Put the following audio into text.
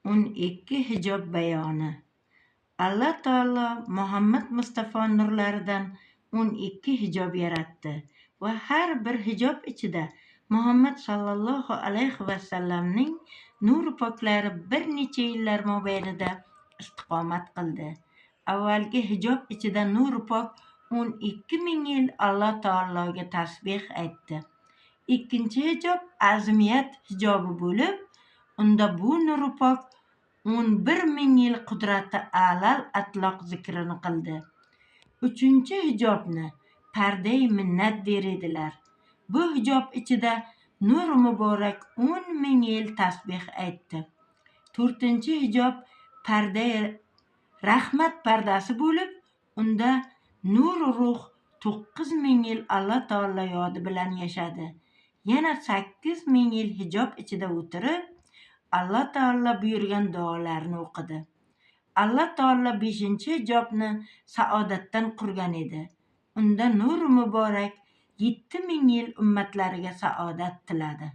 12 hijob bayoni. Alloh taolo Muhammad Mustafa nurlaridan 12 hijob yaratdi va har bir hijob ichida Muhammad sallallohu alayhi vasallamning nuri poklari bir necha yillar mobaynida istiqomat qildi. Avvalgi hijob ichida nuri pok 12 ming yil Alloh taologa tasbih aytdi. Ikkinchi hijob azmiyat hijobi bo'lib, unda bu nuri pok 11 ming yil qudrati a'lal atloq zikrini qildi. Uchinchi hijobni parda-i minnat der edilar. Bu hijob ichida nur muborak 10 ming yil tasbih aytdi. To'rtinchi hijob parda-i rahmat pardasi bo'lib, unda nur ruh 9 ming yil Alloh taolo yodi bilan yashadi. Yana 8 ming yil hijob ichida o'tirib, Alloh taolo buyurgan duolarni o'qidi. Alloh taolo 5-chi hijobni saodatdan qurgan edi. Unda nur muborak 7 ming yil ummatlariga saodat tiladi.